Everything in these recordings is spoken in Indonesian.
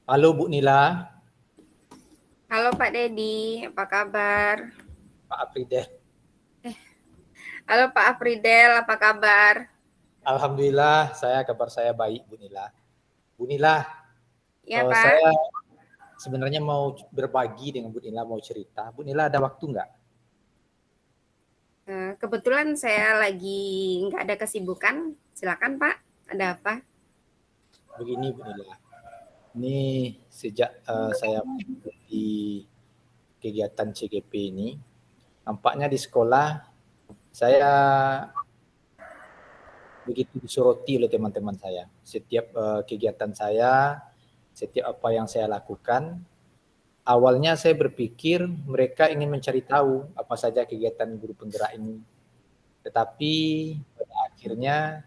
Halo Bu Nila, Halo Pak Dedi, apa kabar? Pak Apridel. Halo Pak Afridel, apa kabar? Alhamdulillah, kabar saya baik Bu Nila. Bu Nila, Ya Pak, saya sebenarnya mau berbagi dengan Bu Nila, mau cerita. Bu Nila ada waktu nggak? kebetulan saya lagi nggak ada kesibukan. Silakan Pak, ada apa? Begini Bu Nila, ini sejak saya di kegiatan CGP ini, nampaknya di sekolah saya begitu disoroti oleh teman-teman saya. Setiap kegiatan saya, setiap apa yang saya lakukan, awalnya saya berpikir mereka ingin mencari tahu apa saja kegiatan guru penggerak ini. Tetapi pada akhirnya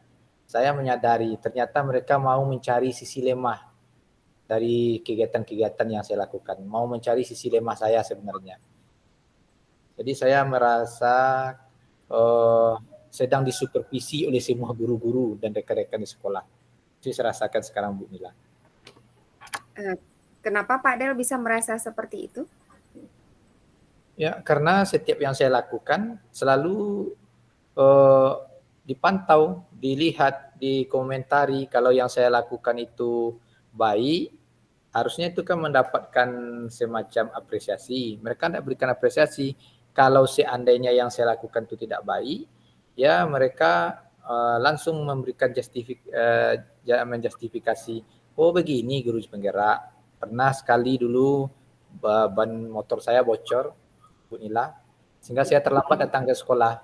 saya menyadari ternyata mereka mau mencari sisi lemah dari kegiatan-kegiatan yang saya lakukan. Mau mencari sisi lemah saya sebenarnya. Jadi saya merasa uh, sedang disupervisi oleh semua guru-guru dan rekan-rekan di sekolah. Itu saya rasakan sekarang Bu Mila. Eh, Kenapa Pak Del bisa merasa seperti itu? Ya, karena setiap yang saya lakukan selalu uh, dipantau, dilihat, dikomentari. Kalau yang saya lakukan itu baik, harusnya itu kan mendapatkan semacam apresiasi. Mereka tidak berikan apresiasi. Kalau seandainya yang saya lakukan itu tidak baik, ya mereka langsung memberikan menjustifikasi. Oh begini guru penggerak. Pernah sekali dulu ban motor saya bocor, Bu Nila, sehingga saya terlambat datang ke sekolah.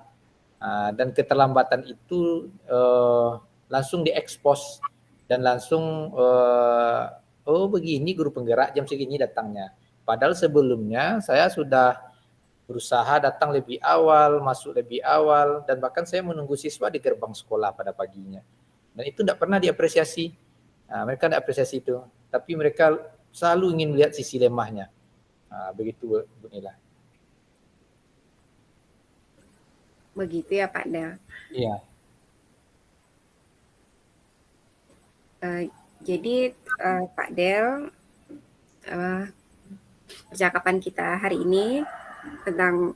Dan keterlambatan itu langsung diekspos dan langsung oh begini guru penggerak jam segini datangnya. Padahal sebelumnya saya sudah berusaha datang lebih awal, masuk lebih awal, dan bahkan saya menunggu siswa di gerbang sekolah pada paginya. Dan itu tidak pernah diapresiasi. Mereka tidak apresiasi itu, tapi mereka selalu ingin melihat sisi lemahnya. Begitu Bu Nila. Begitu ya Pak Del. Iya. Jadi Pak Del, eh, percakapan kita hari ini tentang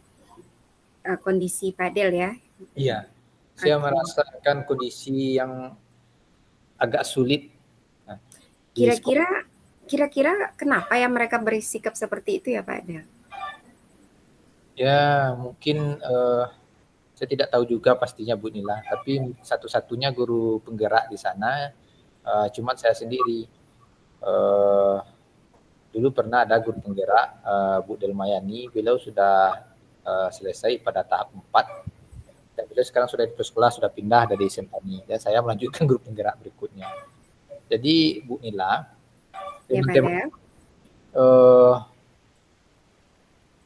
kondisi Pak Del ya. Iya, saya Oke. merasakan kondisi yang agak sulit di sekolah. Kira-kira, kira-kira kenapa ya mereka bersikap seperti itu ya Pak Del? Ya, mungkin saya tidak tahu juga pastinya Bu Nila, tapi satu-satunya guru penggerak di sana cuma saya sendiri. Eh, Dulu pernah ada guru penggerak Bu Delmayani, beliau sudah selesai pada tahap 4 dan beliau sekarang sudah di sekolah, sudah pindah dari Sentani dan saya melanjutkan guru penggerak berikutnya. Jadi Bu Nila, Ya Pak teman-teman Del.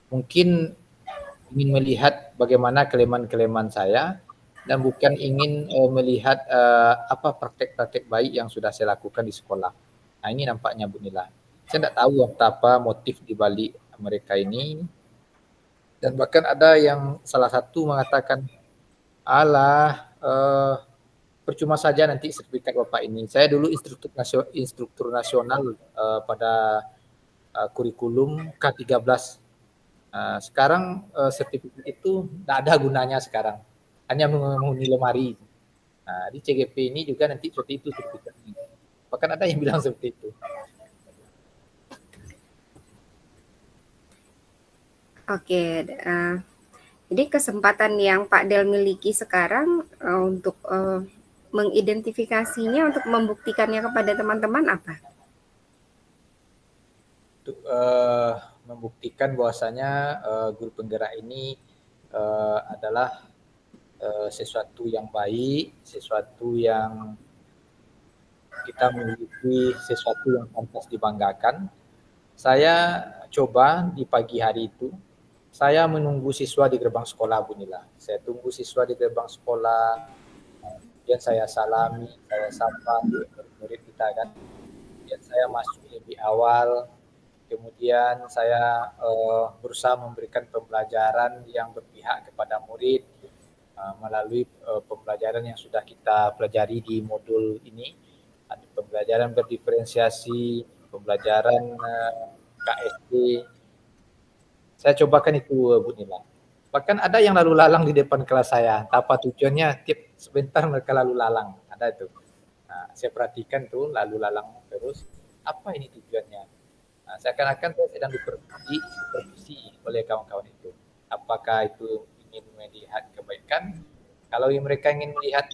mungkin ingin melihat bagaimana kelemahan-kelemahan saya dan bukan ingin melihat apa praktek-praktek baik yang sudah saya lakukan di sekolah. Nah ini nampaknya Bu Nila. Saya tidak tahu apa motif di balik mereka ini. Dan bahkan ada yang salah satu mengatakan, alah percuma saja nanti sertifikat Bapak ini. Saya dulu instruktur nasional pada kurikulum K13. Sekarang sertifikat itu tidak ada gunanya sekarang, hanya menghuni lemari. Nah, di CGP ini juga nanti seperti itu sertifikatnya. Bahkan ada yang bilang seperti itu. Oke, jadi kesempatan yang Pak Del miliki sekarang untuk mengidentifikasinya, untuk membuktikannya kepada teman-teman apa? Untuk membuktikan bahwasanya guru penggerak ini adalah sesuatu yang baik, sesuatu yang kita memiliki sesuatu yang pantas dibanggakan. Saya coba di pagi hari itu, saya menunggu siswa di gerbang sekolah Bu Nila. Saya tunggu siswa di gerbang sekolah, kemudian saya salami, saya sapa murid kita kan. Kemudian saya masuk lebih awal, kemudian saya berusaha memberikan pembelajaran yang berpihak kepada murid melalui pembelajaran yang sudah kita pelajari di modul ini. Ada pembelajaran berdiferensiasi, pembelajaran KSD. Saya cobakan itu Bu Nila. Bahkan ada yang lalu lalang di depan kelas saya. Apa tujuannya? Tiap sebentar mereka lalu lalang. Ada itu. Nah, saya perhatikan tuh lalu lalang terus. Apa ini tujuannya? Nah, seakan-akan saya sedang supervisi oleh kawan-kawan itu. Apakah itu ingin melihat kebaikan? Kalau mereka ingin melihat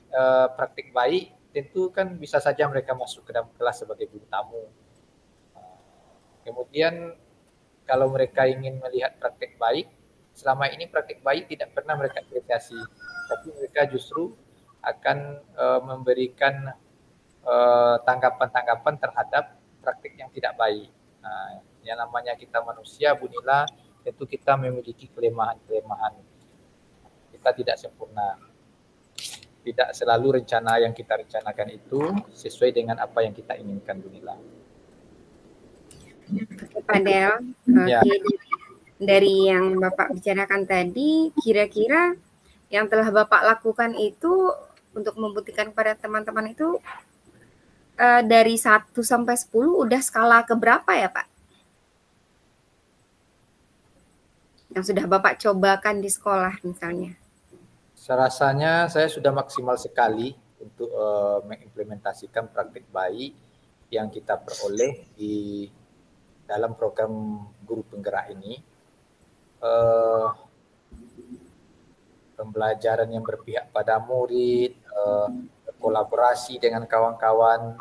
praktik baik, tentu kan bisa saja mereka masuk ke dalam kelas sebagai guru tamu. Kemudian kalau mereka ingin melihat praktik baik, selama ini praktik baik tidak pernah mereka apresiasi, tapi mereka justru akan memberikan tanggapan-tanggapan terhadap praktik yang tidak baik. Nah, yang namanya kita manusia, Bu Nila, tentu kita memiliki kelemahan-kelemahan. Kita tidak sempurna. Tidak selalu rencana yang kita rencanakan itu sesuai dengan apa yang kita inginkan, Bu Nila. Oke, Pak Del. Ya. Oke, dari yang Bapak bicarakan tadi, kira-kira yang telah Bapak lakukan itu untuk membuktikan kepada teman-teman itu dari 1 sampai 10 udah skala keberapa ya, Pak? Yang sudah Bapak cobakan di sekolah misalnya. Serasanya saya sudah maksimal sekali untuk mengimplementasikan praktik baik yang kita peroleh di dalam program guru penggerak ini. Pembelajaran yang berpihak pada murid, kolaborasi dengan kawan-kawan,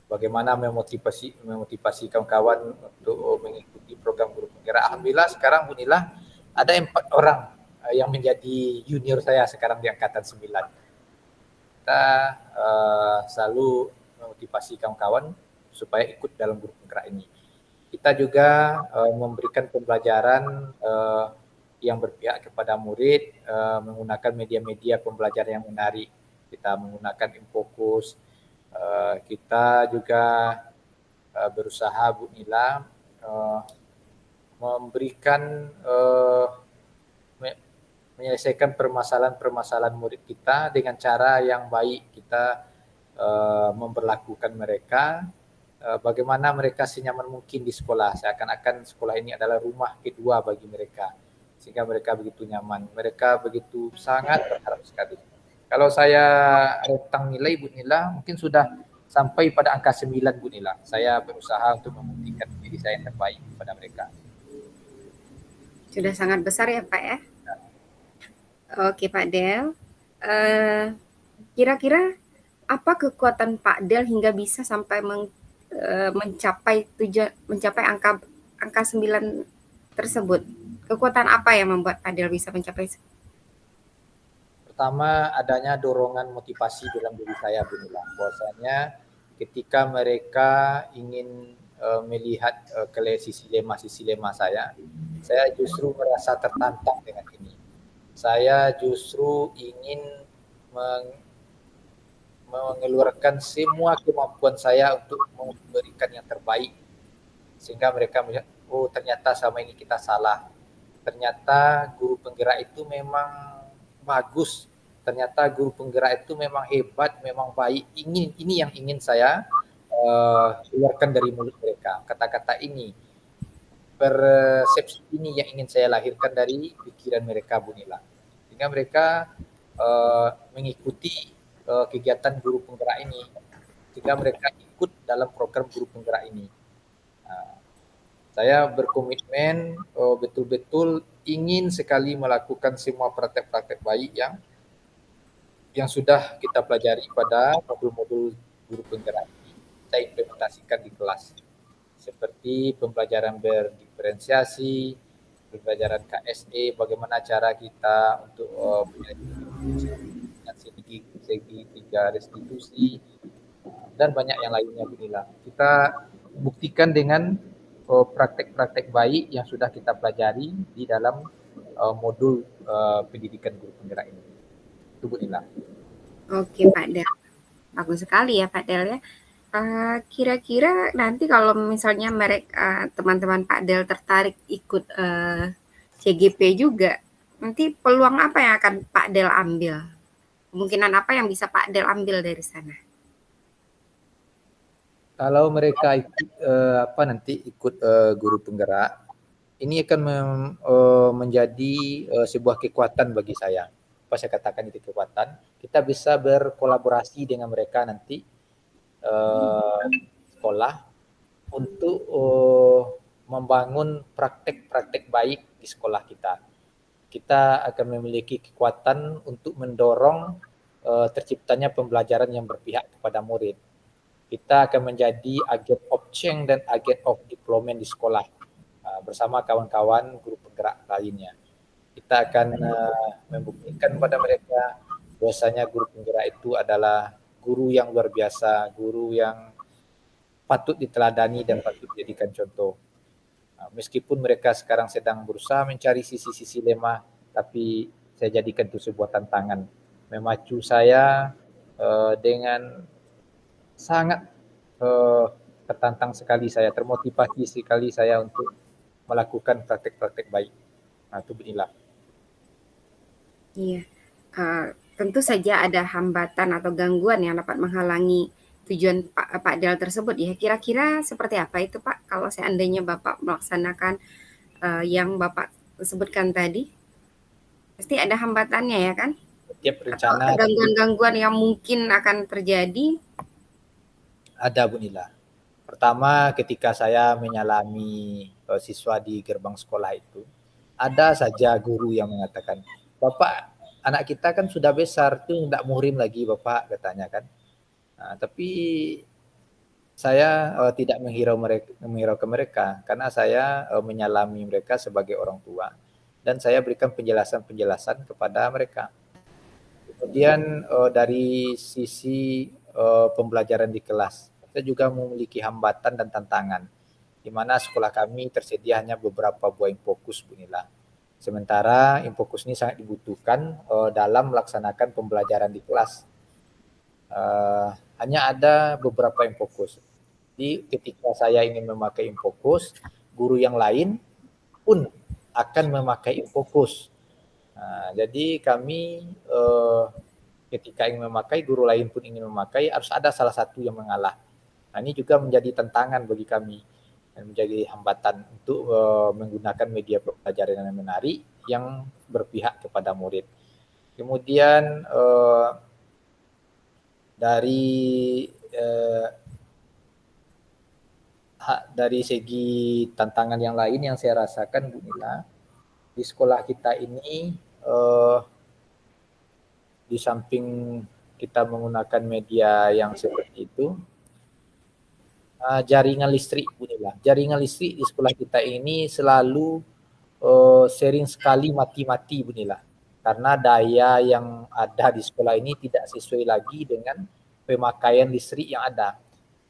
bagaimana memotivasi kawan-kawan untuk mengikuti program guru penggerak. Alhamdulillah sekarang Bu Nila ada 4 orang yang menjadi junior saya sekarang di angkatan 9. Kita selalu memotivasi kawan-kawan supaya ikut dalam guru penggerak ini. Kita juga memberikan pembelajaran yang berpihak kepada murid, menggunakan media-media pembelajaran yang menarik. Kita menggunakan Infocus. Kita juga berusaha Bu Nila memberikan menyelesaikan permasalahan-permasalahan murid kita dengan cara yang baik. Kita memperlakukan mereka bagaimana mereka senyaman mungkin di sekolah. Seakan-akan sekolah ini adalah rumah kedua bagi mereka, sehingga mereka begitu nyaman. Mereka begitu sangat berharap sekali. Kalau saya rentang nilai Bu Nila, mungkin sudah sampai pada angka 9 Bu Nila. Saya berusaha untuk membuktikan diri saya yang terbaik kepada mereka. Sudah sangat besar ya Pak ya? Oke Pak Del, kira-kira apa kekuatan Pak Del hingga bisa sampai mencapai angka 9 tersebut? Kekuatan apa yang membuat Pak Del bisa mencapai? Pertama, adanya dorongan motivasi dalam diri saya, Bu Nila. Bahwasanya ketika mereka ingin melihat sisi lemah saya justru merasa tertantang dengan ini. Saya justru ingin mengeluarkan semua kemampuan saya untuk memberikan yang terbaik. Sehingga mereka melihat, oh ternyata selama ini kita salah. Ternyata guru penggerak itu memang bagus. Ternyata guru penggerak itu memang hebat, memang baik. Ini yang ingin saya keluarkan dari mulut mereka. Kata-kata ini, persepsi ini yang ingin saya lahirkan dari pikiran mereka, Bu Nila. Sehingga mereka mengikuti kegiatan guru penggerak ini. Sehingga mereka ikut dalam program guru penggerak ini. Saya berkomitmen betul-betul ingin sekali melakukan semua praktek-praktek baik yang sudah kita pelajari pada modul-modul guru penggerak ini. Saya implementasikan di kelas. Seperti pembelajaran berdiferensiasi, pembelajaran KSE, bagaimana cara kita untuk segi 3 restitusi, dan banyak yang lainnya Bu Nila. Kita buktikan dengan praktek-praktek baik yang sudah kita pelajari di dalam modul pendidikan guru penggerak ini. Itu Bu Nila. Oke Pak Del, bagus sekali ya Pak Del ya. Kira-kira nanti kalau misalnya mereka teman-teman Pak Del tertarik ikut CGP juga, nanti peluang apa yang akan Pak Del ambil? Kemungkinan apa yang bisa Pak Del ambil dari sana? Kalau mereka ikut nanti ikut guru penggerak, ini akan menjadi sebuah kekuatan bagi saya. Apa saya katakan itu kekuatan? Kita bisa berkolaborasi dengan mereka nanti sekolah untuk membangun praktek-praktek baik di sekolah kita. Kita akan memiliki kekuatan untuk mendorong terciptanya pembelajaran yang berpihak kepada murid. Kita akan menjadi agen of change dan agen of development di sekolah bersama kawan-kawan guru penggerak lainnya. Kita akan membuktikan kepada mereka bahwasanya guru penggerak itu adalah guru yang luar biasa, guru yang patut diteladani dan patut dijadikan contoh. Meskipun mereka sekarang sedang berusaha mencari sisi-sisi lemah, tapi saya jadikan itu sebuah tantangan. Memacu saya dengan sangat tertantang sekali saya, termotivasi sekali saya untuk melakukan praktek-praktek baik. Nah, itu beginilah. Iya, tentu saja ada hambatan atau gangguan yang dapat menghalangi tujuan Pak Del tersebut ya. Kira-kira seperti apa itu Pak, kalau seandainya Bapak melaksanakan yang Bapak sebutkan tadi? Pasti ada hambatannya ya kan? Setiap Atau rencana gangguan-gangguan yang mungkin akan terjadi? ada Bu Nila. Pertama, ketika saya menyalami siswa di gerbang sekolah itu, ada saja guru yang mengatakan, Bapak, anak kita kan sudah besar, tuh tidak muhrim lagi Bapak, katanya kan. Nah, tapi saya tidak menghirau ke mereka, karena saya menyalami mereka sebagai orang tua. Dan saya berikan penjelasan-penjelasan kepada mereka. Kemudian dari sisi pembelajaran di kelas, saya juga memiliki hambatan dan tantangan, di mana sekolah kami tersedia hanya beberapa buah infokus Bu Nila. Sementara infokus ini sangat dibutuhkan dalam melaksanakan pembelajaran di kelas. Hanya ada beberapa infokus. Jadi ketika saya ingin memakai infokus, guru yang lain pun akan memakai infokus. Nah, jadi kami ketika ingin memakai, guru lain pun ingin memakai, harus ada salah satu yang mengalah. Nah, ini juga menjadi tantangan bagi kami dan menjadi hambatan untuk menggunakan media pembelajaran yang menarik yang berpihak kepada murid. Kemudian dari segi tantangan yang lain yang saya rasakan Bu Nila, di sekolah kita ini di samping kita menggunakan media yang seperti itu, jaringan listrik Bu Nila. Jaringan listrik di sekolah kita ini selalu sering sekali mati-mati Bu Nila. Karena daya yang ada di sekolah ini tidak sesuai lagi dengan pemakaian listrik yang ada.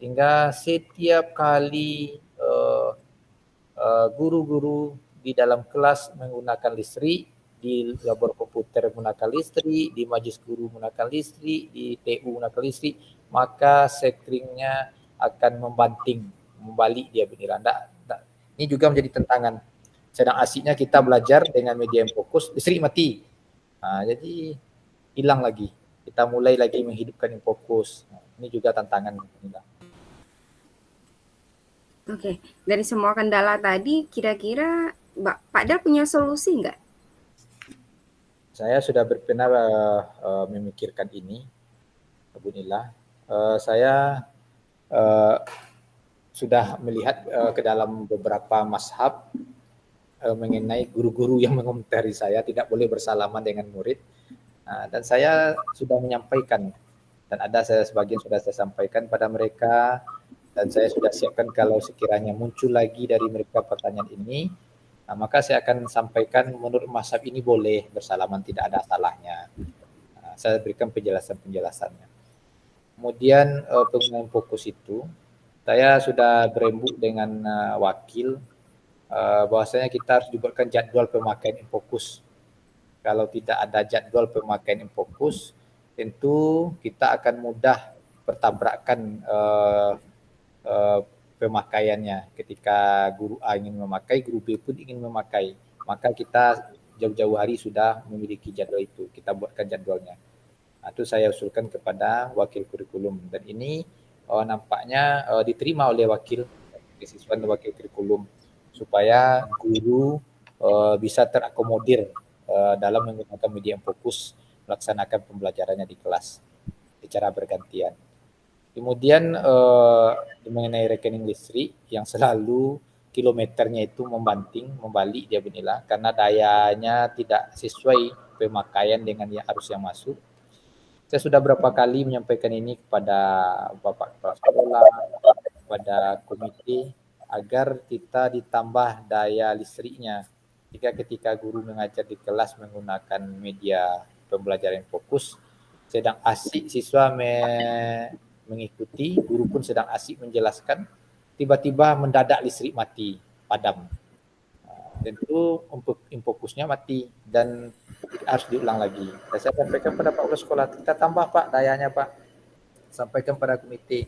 Hingga setiap kali guru-guru di dalam kelas menggunakan listrik, di labor komputer menggunakan listrik, di majelis guru menggunakan listrik, di TU menggunakan listrik, maka sekringnya akan membanting, membalik dia bendera. Ini juga menjadi tantangan. Sedang asiknya kita belajar dengan media yang fokus, listrik mati. Nah, jadi hilang lagi. Kita mulai lagi menghidupkan yang fokus. Nah, ini juga tantangan. Oke, dari semua kendala tadi, kira-kira Pak Del punya solusi nggak? Saya sudah pernah memikirkan ini, Bu Nila. Saya sudah melihat ke dalam beberapa mazhab mengenai guru-guru yang mengomentari saya tidak boleh bersalaman dengan murid. Dan saya sudah menyampaikan, dan ada sebagian sudah saya sampaikan pada mereka, dan saya sudah siapkan kalau sekiranya muncul lagi dari mereka pertanyaan ini, maka saya akan sampaikan menurut mazhab ini boleh bersalaman, tidak ada salahnya. Saya berikan penjelasan-penjelasannya. Kemudian penggunaan fokus itu, saya sudah berembuk dengan wakil bahwasanya kita harus dibuatkan jadwal pemakaian infokus. Kalau tidak ada jadwal pemakaian infokus, tentu kita akan mudah bertabrakan pemakaiannya. Ketika guru A ingin memakai, guru B pun ingin memakai. Maka kita jauh-jauh hari sudah memiliki jadwal itu. Kita buatkan jadwalnya. Itu saya usulkan kepada wakil kurikulum. Dan ini nampaknya diterima oleh wakil siswa dan wakil kurikulum supaya guru bisa terakomodir dalam menggunakan media yang fokus melaksanakan pembelajarannya di kelas secara bergantian. Kemudian mengenai rekening listrik yang selalu kilometernya itu membalik dia bernilai karena dayanya tidak sesuai pemakaian dengan yang arus yang masuk. Saya sudah berapa kali menyampaikan ini kepada Bapak Kepala Sekolah, kepada komite agar kita ditambah daya listriknya. Jika ketika guru mengajar di kelas menggunakan media pembelajaran yang fokus, sedang asik siswa mengikuti, guru pun sedang asik menjelaskan, tiba-tiba mendadak listrik mati, padam. Tentu fokusnya mati dan harus diulang lagi. Dan saya sampaikan pada Pak Kepala Sekolah, kita tambah Pak dayanya Pak. Sampaikan pada komite,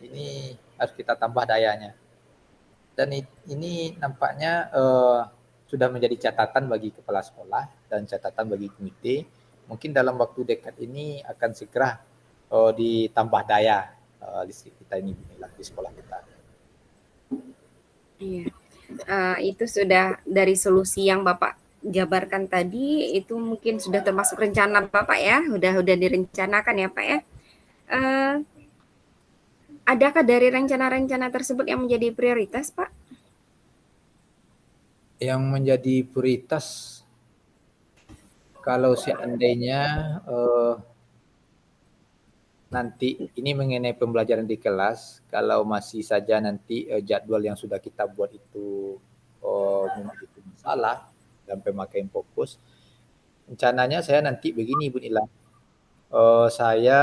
ini harus kita tambah dayanya. Dan ini nampaknya sudah menjadi catatan bagi kepala sekolah dan catatan bagi komite. Mungkin dalam waktu dekat ini akan segera ditambah daya listrik kita ini di sekolah kita. Iya. Itu sudah dari solusi yang Bapak jabarkan tadi, itu mungkin sudah termasuk rencana Bapak ya, udah direncanakan ya Pak ya. Adakah dari rencana-rencana tersebut yang menjadi prioritas Pak? Yang menjadi prioritas kalau seandainya nanti ini mengenai pembelajaran di kelas, kalau masih saja nanti jadwal yang sudah kita buat itu memang itu masalah dan pemakaian fokus, rencananya saya nanti begini Bu Nila, saya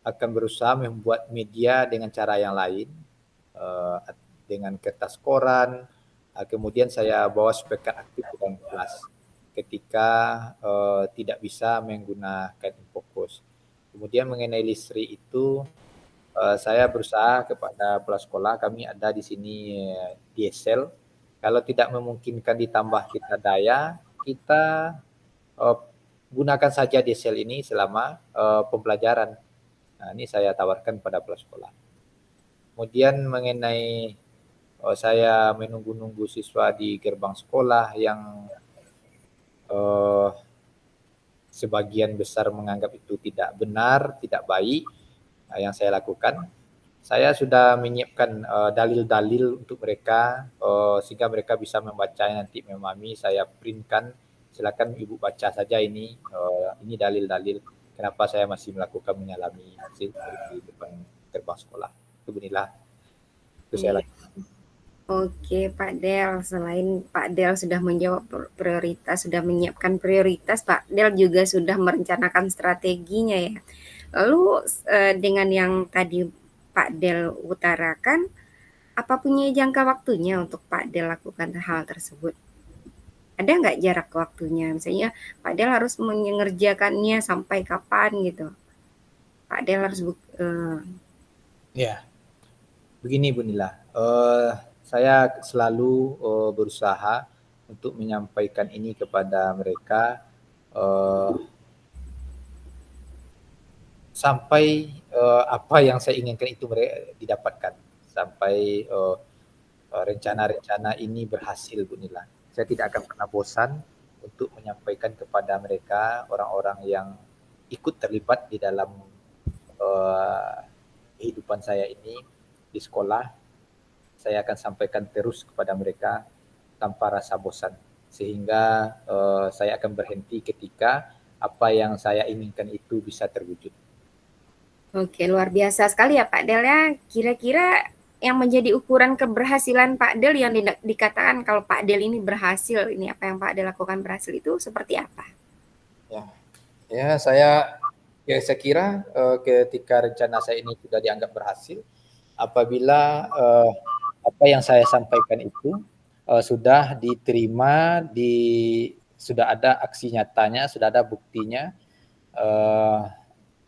akan berusaha membuat media dengan cara yang lain, dengan kertas koran, kemudian saya bawa speaker aktif ke dalam kelas ketika tidak bisa menggunakan fokus. Kemudian mengenai listrik itu, saya berusaha kepada kepala sekolah, kami ada di sini diesel. Kalau tidak memungkinkan ditambah kita daya, kita gunakan saja diesel ini selama pembelajaran. Nah, ini saya tawarkan pada kepala sekolah. Kemudian mengenai saya menunggu-nunggu siswa di gerbang sekolah yang sebagian besar menganggap itu tidak benar, tidak baik yang saya lakukan. Saya sudah menyiapkan dalil-dalil untuk mereka sehingga mereka bisa membacanya nanti memahami. Saya printkan, silakan Ibu baca saja ini dalil-dalil kenapa saya masih melakukan menyalami hasil di depan gerbang sekolah. Itu beginilah itu saya lakukan. Oke Pak Del, selain Pak Del sudah menjawab prioritas, sudah menyiapkan prioritas, Pak Del juga sudah merencanakan strateginya ya. Lalu dengan yang tadi Pak Del utarakan, apa punya jangka waktunya untuk Pak Del lakukan hal tersebut? Ada nggak jarak waktunya? Misalnya Pak Del harus mengerjakannya sampai kapan gitu? Pak Del harus Ya, begini Bu Nila, saya selalu berusaha untuk menyampaikan ini kepada mereka sampai apa yang saya inginkan itu mereka didapatkan, sampai rencana-rencana ini berhasil Bu Nila. Saya tidak akan pernah bosan untuk menyampaikan kepada mereka, orang-orang yang ikut terlibat di dalam kehidupan saya ini di sekolah, saya akan sampaikan terus kepada mereka tanpa rasa bosan, sehingga saya akan berhenti ketika apa yang saya inginkan itu bisa terwujud. Oke, luar biasa sekali ya Pak Del ya. Kira-kira yang menjadi ukuran keberhasilan Pak Del yang dikatakan kalau Pak Del ini berhasil, ini apa yang Pak Del lakukan berhasil itu seperti apa? Ya saya kira ketika rencana saya ini sudah dianggap berhasil, apabila apa yang saya sampaikan itu sudah diterima, sudah ada aksi nyatanya, sudah ada buktinya,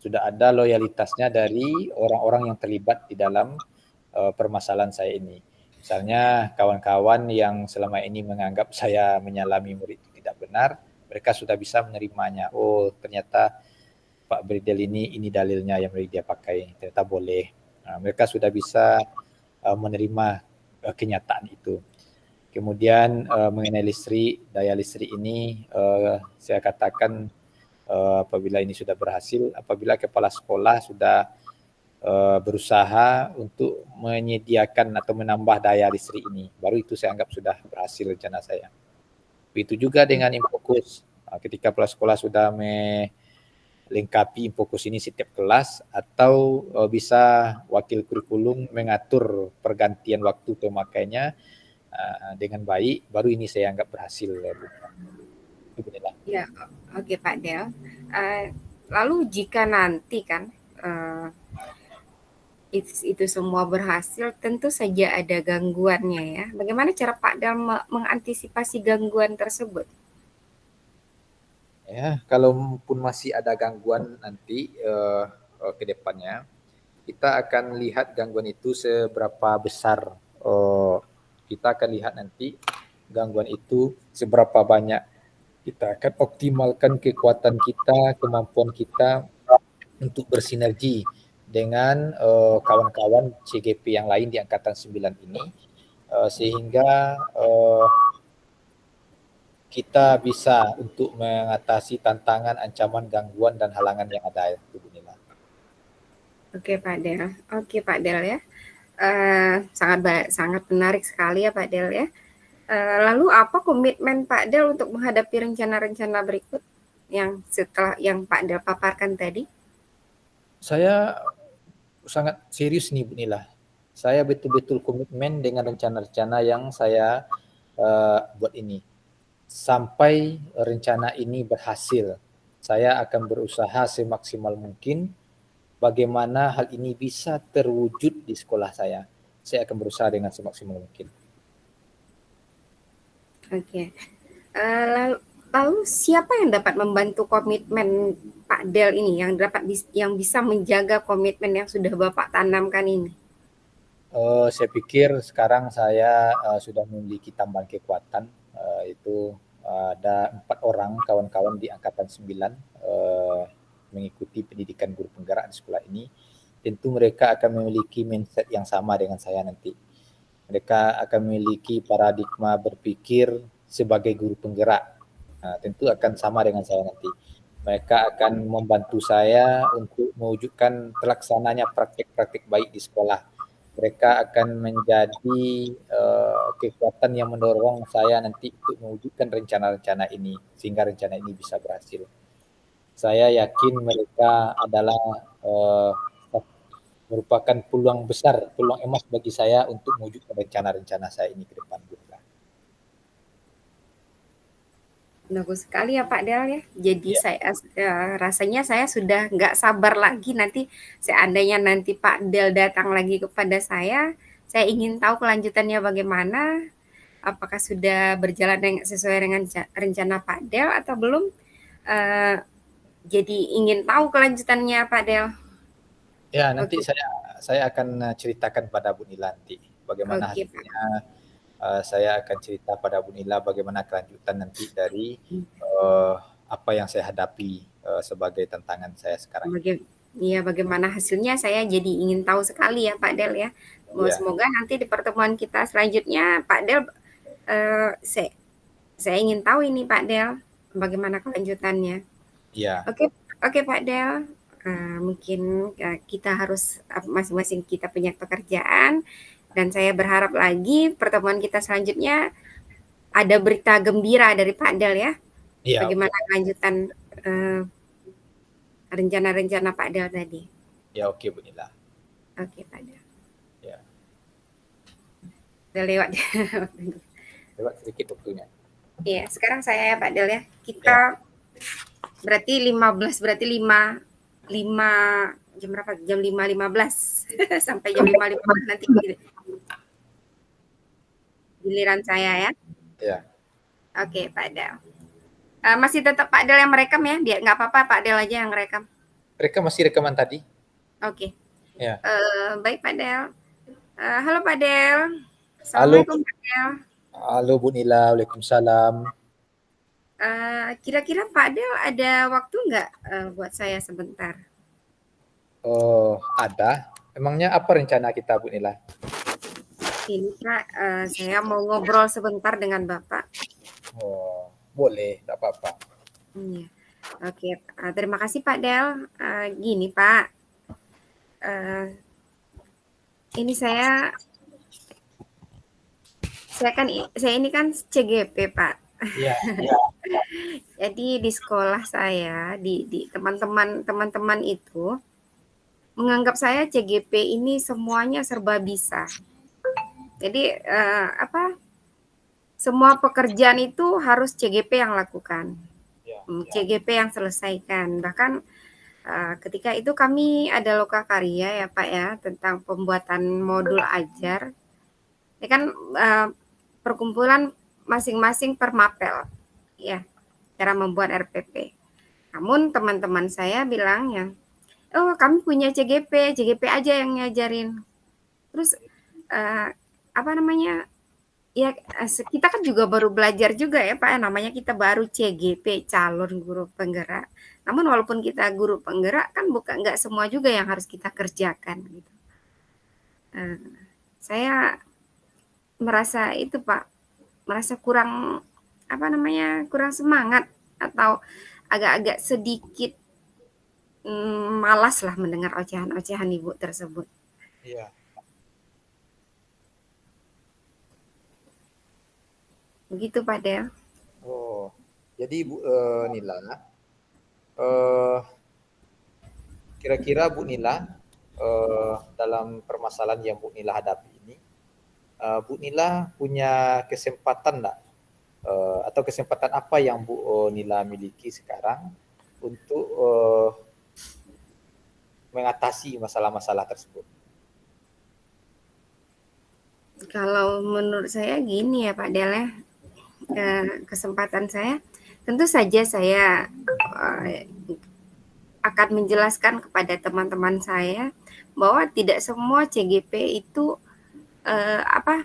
sudah ada loyalitasnya dari orang-orang yang terlibat di dalam permasalahan saya ini. Misalnya kawan-kawan yang selama ini menganggap saya menyalami murid itu tidak benar, mereka sudah bisa menerimanya. Oh, ternyata Pak Bridel ini dalilnya yang dia pakai, ternyata boleh. Mereka sudah bisa menerima kenyataan itu. Kemudian mengenai daya listrik ini saya katakan apabila ini sudah berhasil, apabila kepala sekolah sudah berusaha untuk menyediakan atau menambah daya listrik ini, baru itu saya anggap sudah berhasil rencana saya. Begitu juga dengan Infokus. Ketika kepala sekolah sudah melengkapi Infokus ini setiap kelas, atau bisa wakil kurikulum mengatur pergantian waktu pemakainya dengan baik, baru ini saya anggap berhasil. Ya, oke Pak Del. Lalu jika nanti kan itu semua berhasil, tentu saja ada gangguannya ya. Bagaimana cara Pak Del mengantisipasi gangguan tersebut? Ya, kalaupun masih ada gangguan nanti ke depannya, kita akan lihat gangguan itu seberapa besar. Kita akan lihat nanti gangguan itu seberapa banyak. Kita akan optimalkan kekuatan kita, kemampuan kita untuk bersinergi dengan kawan-kawan CGP yang lain di Angkatan 9 ini, sehingga kita bisa untuk mengatasi tantangan, ancaman, gangguan, dan halangan yang ada. Oke Pak Del, ya. Sangat menarik sekali ya Pak Del ya. Lalu apa komitmen Pak Del untuk menghadapi rencana-rencana berikut yang setelah yang Pak Del paparkan tadi? Saya sangat serius nih Bu Nila. Saya betul-betul komitmen dengan rencana-rencana yang saya buat ini. Sampai rencana ini berhasil, saya akan berusaha semaksimal mungkin bagaimana hal ini bisa terwujud di sekolah saya. Saya akan berusaha dengan semaksimal mungkin. Oke. Lalu siapa yang dapat membantu komitmen Pak Del ini, yang bisa menjaga komitmen yang sudah Bapak tanamkan ini? Saya pikir sekarang saya sudah memiliki tambahan kekuatan, itu ada 4 orang kawan-kawan di Angkatan 9 mengikuti pendidikan guru penggerak di sekolah ini. Tentu mereka akan memiliki mindset yang sama dengan saya nanti. Mereka akan memiliki paradigma berpikir sebagai guru penggerak. Tentu akan sama dengan saya nanti. Mereka akan membantu saya untuk mewujudkan terlaksananya praktik-praktik baik di sekolah. Mereka akan menjadi kekuatan yang mendorong saya nanti untuk mewujudkan rencana-rencana ini, sehingga rencana ini bisa berhasil. Saya yakin mereka adalah merupakan peluang besar, peluang emas bagi saya untuk mewujudkan rencana-rencana saya ini ke depan. Bagus sekali ya Pak Del ya. Jadi rasanya saya sudah nggak sabar lagi nanti seandainya nanti Pak Del datang lagi kepada saya ingin tahu kelanjutannya bagaimana, apakah sudah berjalan sesuai dengan rencana Pak Del atau belum. Jadi ingin tahu kelanjutannya Pak Del. Ya, nanti saya akan ceritakan pada Bu Nila nanti bagaimana hasilnya. Saya akan cerita pada Bu Nila bagaimana kelanjutan nanti dari apa yang saya hadapi sebagai tantangan saya sekarang. Bagaimana hasilnya saya jadi ingin tahu sekali ya Pak Del ya. Semoga nanti di pertemuan kita selanjutnya Pak Del, saya ingin tahu ini Pak Del bagaimana kelanjutannya. Iya. Oke Pak Del. Mungkin kita harus masing-masing kita punya pekerjaan. Dan saya berharap lagi pertemuan kita selanjutnya ada berita gembira dari Pak Del ya. Bagaimana kelanjutan rencana-rencana Pak Del tadi. Ya, oke Bu Nila. Oke Pak Del. Ya. Udah lewat. Lewat sedikit waktunya. Iya, sekarang saya ya Pak Del ya. Kita berarti 5 jam berapa? Jam 5.15 sampai jam 5.15 nanti giliran saya ya. Ya. Oke Pak Del. Masih tetap Pak Del yang merekam ya? Biar nggak apa-apa Pak Del aja yang merekam. Masih rekaman tadi. Oke. Ya. Baik Pak Del. Halo Pak Del. Assalamualaikum Pak Del. Halo Bu Nila, waalaikumsalam. Kira-kira Pak Del ada waktu nggak buat saya sebentar? Oh, ada. Emangnya apa rencana kita, Bu Nila? Ini Pak, saya mau ngobrol sebentar dengan Bapak. Oh, boleh, tak apa-apa. Iya. Oke, terima kasih Pak Del. Gini Pak, eh, ini saya ini kan CGP Pak. Iya, Jadi di sekolah saya, di teman-teman itu menganggap saya CGP ini semuanya serba bisa. Jadi apa? Semua pekerjaan itu harus CGP yang lakukan, iya, CGP yang selesaikan. Bahkan ketika itu kami ada lokakarya ya Pak ya, tentang pembuatan modul ajar. Ini kan perkumpulan masing-masing per mapel, ya, cara membuat RPP. Namun teman-teman saya bilang ya, oh kami punya CGP, CGP aja yang ngajarin. Terus apa namanya? Ya kita kan juga baru belajar juga ya Pak, namanya kita baru CGP, calon guru penggerak. Namun walaupun kita guru penggerak kan nggak semua juga yang harus kita kerjakan gitu. Saya merasa itu Pak, merasa kurang apa namanya, kurang semangat atau agak-agak sedikit malas lah mendengar ocehan-ocehan Ibu tersebut. iya. Begitu Pak Del. Oh, jadi Bu Nila, eh, kira-kira Bu Nila dalam permasalahan yang Bu Nila hadapi ini, Bu Nila punya kesempatan enggak atau kesempatan apa yang Bu Nila miliki sekarang untuk mengatasi masalah-masalah tersebut? Kalau menurut saya gini ya Pak Del ya, kesempatan saya tentu saja saya akan menjelaskan kepada teman-teman saya bahwa tidak semua CGP itu apa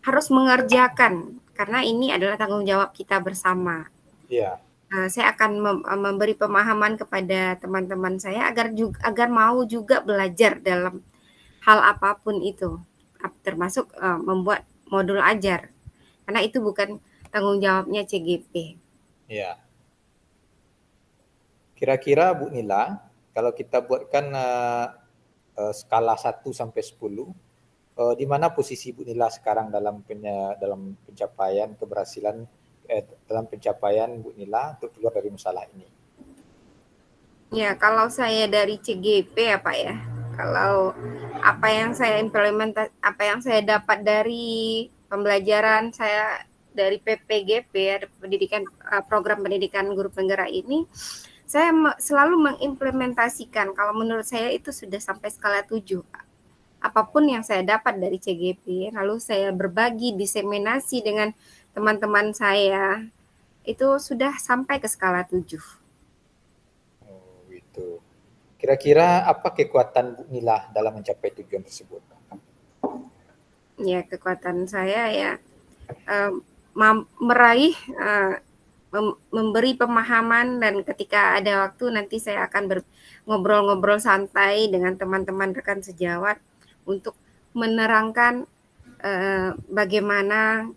harus mengerjakan karena ini adalah tanggung jawab kita bersama. Iya. Saya akan memberi pemahaman kepada teman-teman saya agar mau juga belajar dalam hal apapun itu, termasuk membuat modul ajar, karena itu bukan tanggung jawabnya CGP. Iya. Kira-kira Bu Nila, kalau kita buatkan skala 1 sampai 10, di mana posisi Bu Nila sekarang dalam pencapaian keberhasilan dalam pencapaian Bu Nila untuk keluar dari masalah ini? Ya, kalau saya dari CGP ya Pak ya, kalau apa yang saya dapat dari pembelajaran saya dari PPGP ya, program pendidikan guru penggerak ini, saya selalu mengimplementasikan. Kalau menurut saya itu sudah sampai skala 7 Pak. Apapun yang saya dapat dari CGP, lalu saya berbagi, diseminasi dengan teman-teman saya, itu sudah sampai ke skala 7. Oh, gitu. Kira-kira apa kekuatan Bu Nila dalam mencapai tujuan tersebut? Ya, kekuatan saya ya meraih, memberi pemahaman, dan ketika ada waktu nanti saya akan ngobrol-ngobrol santai dengan teman-teman rekan sejawat untuk menerangkan bagaimana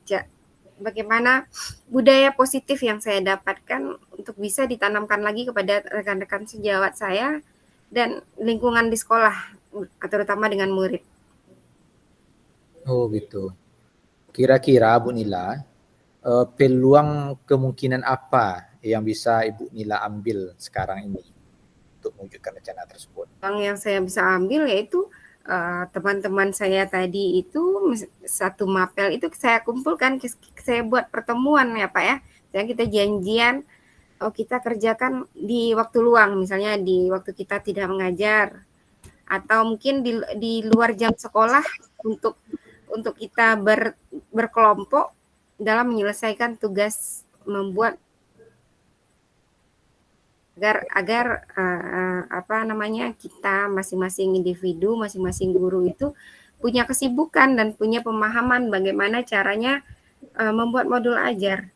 budaya positif yang saya dapatkan untuk bisa ditanamkan lagi kepada rekan-rekan sejawat saya dan lingkungan di sekolah, terutama dengan murid. Oh, gitu. Kira-kira Bu Nila, peluang kemungkinan apa yang bisa Ibu Nila ambil sekarang ini untuk mewujudkan rencana tersebut? Yang saya bisa ambil yaitu teman-teman saya tadi itu satu mapel itu saya kumpulkan, saya buat pertemuan ya Pak ya. Jadi kita janjian, kita kerjakan di waktu luang, misalnya di waktu kita tidak mengajar, atau mungkin di luar jam sekolah untuk kita berkelompok dalam menyelesaikan tugas membuat agar apa namanya, kita masing-masing individu, masing-masing guru itu punya kesibukan dan punya pemahaman bagaimana caranya membuat modul ajar.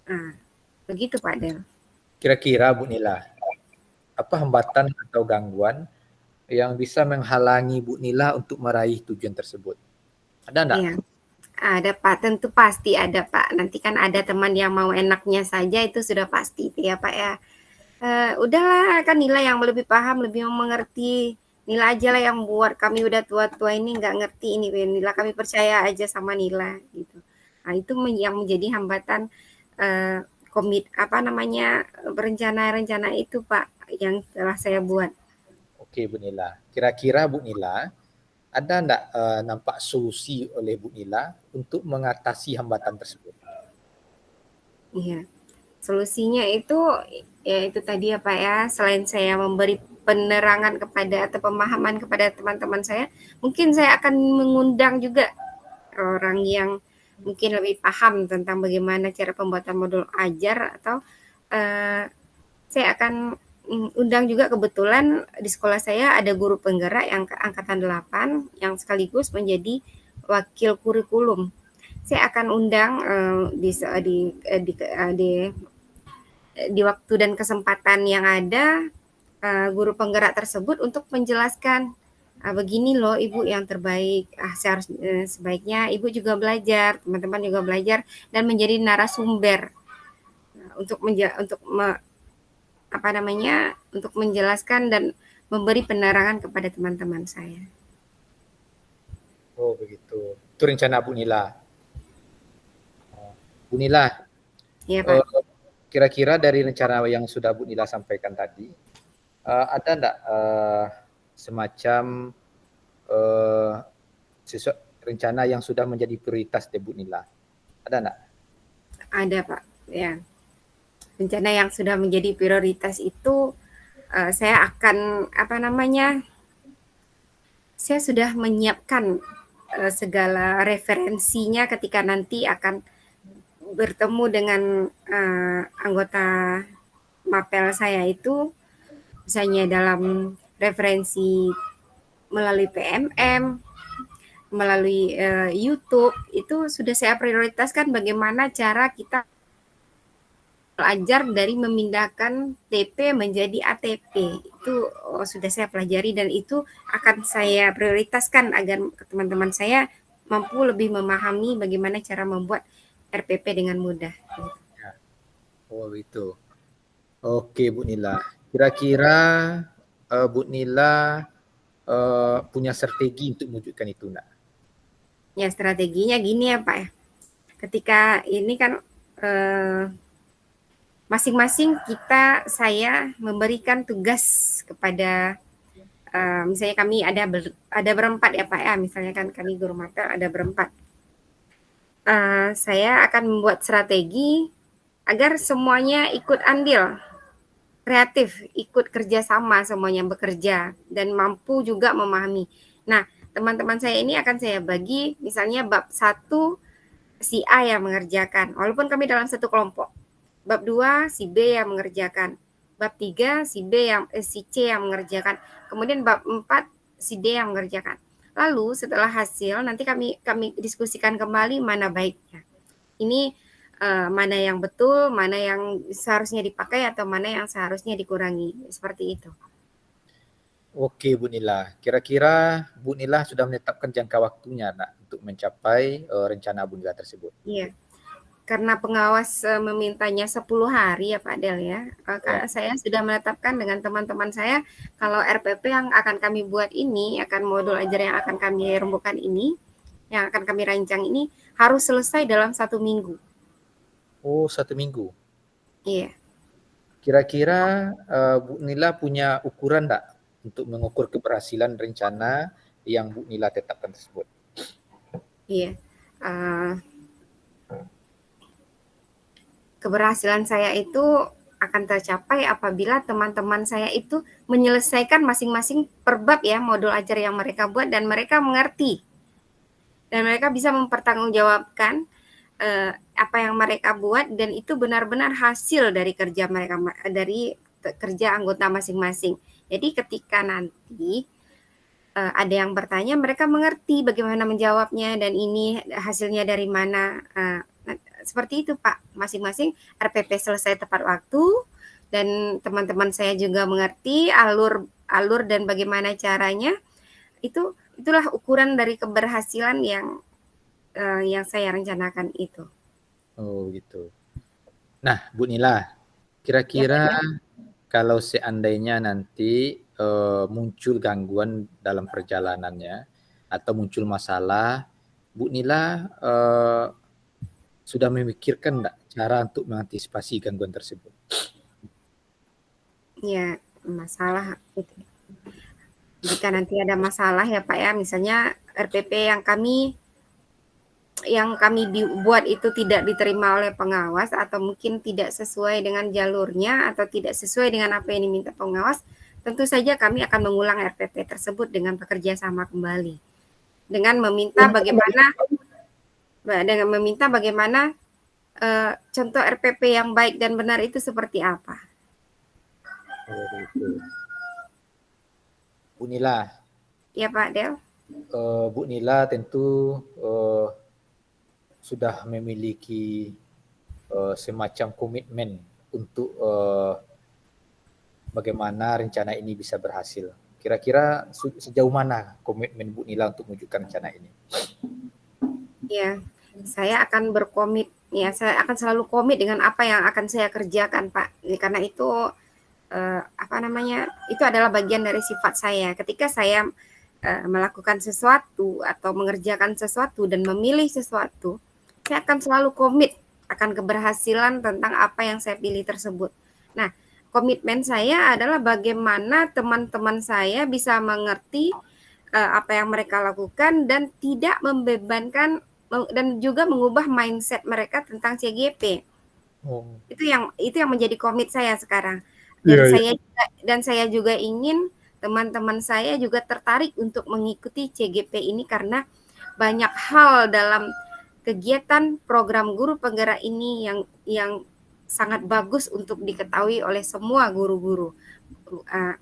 Nah, Begitu Pak Del. Kira-kira Bu Nila, apa hambatan atau gangguan yang bisa menghalangi Bu Nila untuk meraih tujuan tersebut? Ada enggak? Iya. Ada Pak, tentu pasti ada Pak. Nanti kan ada teman yang mau enaknya saja itu sudah pasti itu ya Pak ya. Udahlah kan Nila yang lebih paham, lebih mengerti. Nila aja lah yang buat, kami udah tua-tua ini nggak ngerti ini Nila, kami percaya aja sama Nila gitu. Nah itu yang menjadi hambatan apa namanya rencana-rencana itu Pak yang telah saya buat. Oke Bu Nila, kira-kira Bu Nila ada enggak nampak solusi oleh Bu Nila untuk mengatasi hambatan tersebut? Iya. Solusinya itu ya itu tadi ya Pak ya, selain saya memberi penerangan kepada atau pemahaman kepada teman-teman saya, mungkin saya akan mengundang juga orang yang mungkin lebih paham tentang bagaimana cara pembuatan modul ajar atau saya akan undang juga, kebetulan di sekolah saya ada guru penggerak yang angkatan 8 yang sekaligus menjadi wakil kurikulum. Saya akan undang di waktu dan kesempatan yang ada guru penggerak tersebut untuk menjelaskan begini loh Ibu yang terbaik. Sebaiknya Ibu juga belajar, teman-teman juga belajar dan menjadi narasumber untuk untuk menjelaskan dan memberi penerangan kepada teman-teman saya. Oh begitu. Itu rencana Bu Nila. Bu Nila, Iya Pak. kira-kira dari rencana yang sudah Bu Nila sampaikan tadi, ada enggak semacam rencana yang sudah menjadi prioritas di Bu Nila? Ada enggak? Ada Pak, ya. Rencana yang sudah menjadi prioritas itu saya akan saya sudah menyiapkan segala referensinya ketika nanti akan bertemu dengan anggota mapel saya itu, misalnya dalam referensi melalui PMM, melalui YouTube, itu sudah saya prioritaskan bagaimana cara kita belajar dari memindahkan TP menjadi ATP. Itu sudah saya pelajari dan itu akan saya prioritaskan agar teman-teman saya mampu lebih memahami bagaimana cara membuat RPP dengan mudah. Oh itu. Oke Bu Nila. Kira-kira Bu Nila punya strategi untuk mewujudkan itu enggak? Ya strateginya gini ya Pak ya. Ketika ini kan masing-masing saya memberikan tugas kepada misalnya kami ada berempat ya Pak ya, misalnya kan kami guru mapel ada berempat. Saya akan membuat strategi agar semuanya ikut andil, kreatif, ikut kerjasama, semuanya bekerja dan mampu juga memahami. Nah, teman-teman saya ini akan saya bagi, misalnya bab 1 si A yang mengerjakan, walaupun kami dalam satu kelompok. Bab 2 si B yang mengerjakan. Bab 3 si C yang mengerjakan. Kemudian bab 4 si D yang mengerjakan. Lalu setelah hasil nanti kami diskusikan kembali mana baiknya. Ini mana yang betul, mana yang seharusnya dipakai atau mana yang seharusnya dikurangi. Seperti itu. Oke Bu Nila, kira-kira Bu Nila sudah menetapkan jangka waktunya nak untuk mencapai rencana Bu Nila tersebut? Iya. Karena pengawas memintanya 10 hari ya Pak Del ya. Saya sudah menetapkan dengan teman-teman saya kalau RPP yang akan kami buat ini, akan modul ajar yang akan kami rembukan ini, yang akan kami rancang ini harus selesai dalam 1 minggu. Oh 1 minggu? Iya. Kira-kira Bu Nila punya ukuran enggak untuk mengukur keberhasilan rencana yang Bu Nila tetapkan tersebut? Iya. Keberhasilan saya itu akan tercapai apabila teman-teman saya itu menyelesaikan masing-masing per bab ya modul ajar yang mereka buat dan mereka mengerti. Dan mereka bisa mempertanggungjawabkan apa yang mereka buat dan itu benar-benar hasil dari kerja mereka, dari kerja anggota masing-masing. Jadi ketika nanti ada yang bertanya, mereka mengerti bagaimana menjawabnya dan ini hasilnya dari mana. seperti itu Pak, masing-masing RPP selesai tepat waktu dan teman-teman saya juga mengerti alur dan bagaimana caranya. Itulah ukuran dari keberhasilan yang saya rencanakan itu. Oh gitu. Nah, Bu Nila, Ya, kira-kira Pak, ya. kalau seandainya nanti muncul gangguan dalam perjalanannya atau muncul masalah, Bu Nila sudah memikirkan enggak cara untuk mengantisipasi gangguan tersebut? Ya, masalah itu. Jika nanti ada masalah ya Pak ya, misalnya RPP yang kami buat itu tidak diterima oleh pengawas atau mungkin tidak sesuai dengan jalurnya atau tidak sesuai dengan apa yang diminta pengawas, tentu saja kami akan mengulang RPP tersebut dengan bekerja sama kembali. Dengan meminta bagaimana contoh RPP yang baik dan benar itu seperti apa. Oh begitu. Bu Nila. Ya Pak Del. Bu Nila tentu sudah memiliki semacam komitmen untuk bagaimana rencana ini bisa berhasil. Kira-kira sejauh mana komitmen Bu Nila untuk mewujudkan rencana ini? Ya, saya akan berkomit. Ya, saya akan selalu komit dengan apa yang akan saya kerjakan, Pak. Karena itu itu adalah bagian dari sifat saya. Ketika saya melakukan sesuatu atau mengerjakan sesuatu dan memilih sesuatu, saya akan selalu komit akan keberhasilan tentang apa yang saya pilih tersebut. Nah, komitmen saya adalah bagaimana teman-teman saya bisa mengerti apa yang mereka lakukan dan tidak membebankan dan juga mengubah mindset mereka tentang CGP. Oh. Itu yang menjadi komit saya sekarang. Dan saya juga ingin teman-teman saya juga tertarik untuk mengikuti CGP ini karena banyak hal dalam kegiatan program guru penggerak ini yang sangat bagus untuk diketahui oleh semua guru-guru,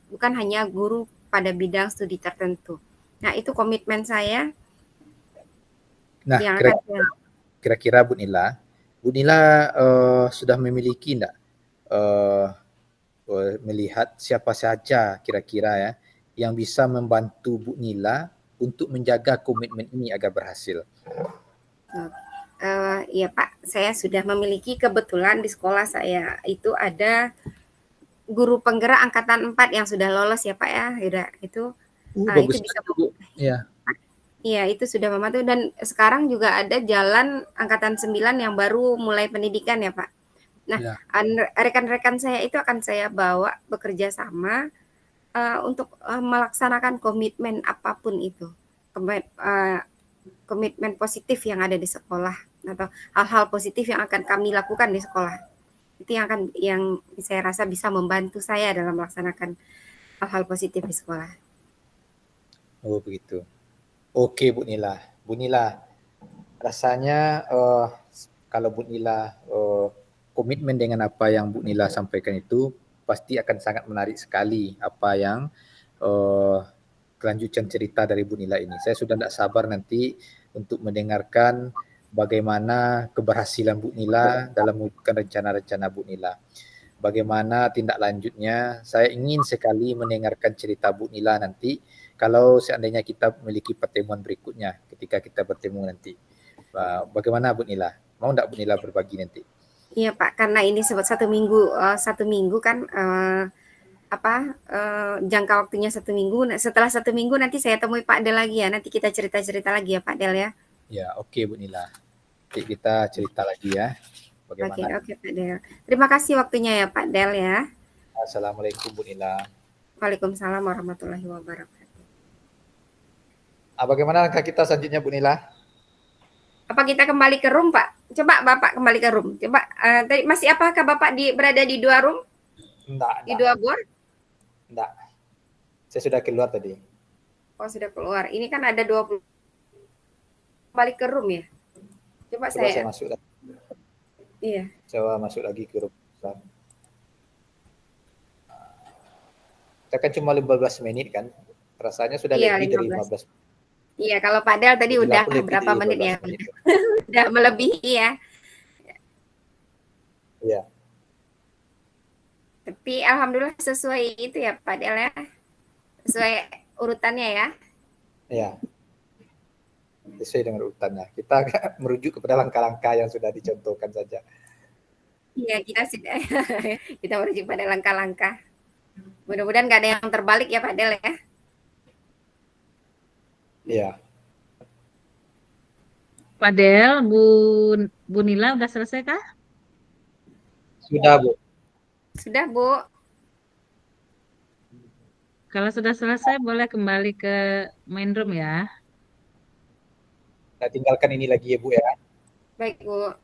bukan hanya guru pada bidang studi tertentu. Nah, itu komitmen saya. Nah, kira-kira Bu Nila sudah memiliki enggak melihat siapa saja kira-kira ya yang bisa membantu Bu Nila untuk menjaga komitmen ini agar berhasil? Ya Pak, saya sudah memiliki kebetulan di sekolah saya itu ada guru penggerak angkatan 4 yang sudah lolos ya Pak ya. Itu bisa ya. Iya, itu sudah membantu dan sekarang juga ada jalan angkatan 9 yang baru mulai pendidikan ya Pak. Nah, ya. Rekan-rekan saya itu akan saya bawa bekerja sama untuk melaksanakan komitmen apapun itu. Komitmen positif yang ada di sekolah atau hal-hal positif yang akan kami lakukan di sekolah. Itu yang saya rasa bisa membantu saya dalam melaksanakan hal-hal positif di sekolah. Oh, begitu. Oke, Bu Nila. Bu Nila, rasanya kalau Bu Nila komitmen dengan apa yang Bu Nila sampaikan itu pasti akan sangat menarik sekali apa yang kelanjutan cerita dari Bu Nila ini. Saya sudah tidak sabar nanti untuk mendengarkan bagaimana keberhasilan Bu Nila dalam mewujudkan rencana-rencana Bu Nila. Bagaimana tindak lanjutnya, saya ingin sekali mendengarkan cerita Bu Nila nanti kalau seandainya kita memiliki pertemuan berikutnya ketika kita bertemu nanti. Bagaimana Bu Nila? Mau enggak Bu Nila berbagi nanti? Iya Pak, karena ini satu minggu kan jangka waktunya 1 minggu. Setelah 1 minggu nanti saya temui Pak Del lagi ya. Nanti kita cerita-cerita lagi ya Pak Del ya. Ya, oke Bu Nila. Nanti kita cerita lagi ya. Bagaimana? Oke Pak Del. Terima kasih waktunya ya Pak Del ya. Assalamualaikum Bu Nila. Waalaikumsalam warahmatullahi wabarakatuh. Bagaimana langkah kita selanjutnya Bu Nila? Apa kita kembali ke room Pak? Coba Bapak kembali ke room. Coba tadi masih apakah Bapak berada di 2 room? Enggak. Di 2 board? Enggak. Saya sudah keluar tadi. Oh, sudah keluar. Ini kan ada 20. Kembali ke room ya? Coba saya masuk lagi. Iya. Coba masuk lagi ke room. Kita kan cuma 15 menit kan? Rasanya sudah lebih dari 15. Iya, kalau Pak Del tadi udah berapa menit ya? Udah melebihi ya. Tapi alhamdulillah sesuai itu ya Pak Del ya, sesuai urutannya ya. Ya, sesuai dengan urutannya. Kita merujuk kepada langkah-langkah yang sudah dicontohkan saja. Iya, kita sudah kita merujuk pada langkah-langkah. Mudah-mudahan nggak ada yang terbalik ya Pak Del ya. Iya. Pak Del, Bu Nila udah selesai kah? Sudah, Bu. Sudah, Bu. Kalau sudah selesai boleh kembali ke main room ya. Kita tinggalkan ini lagi ya, Bu ya. Baik, Bu.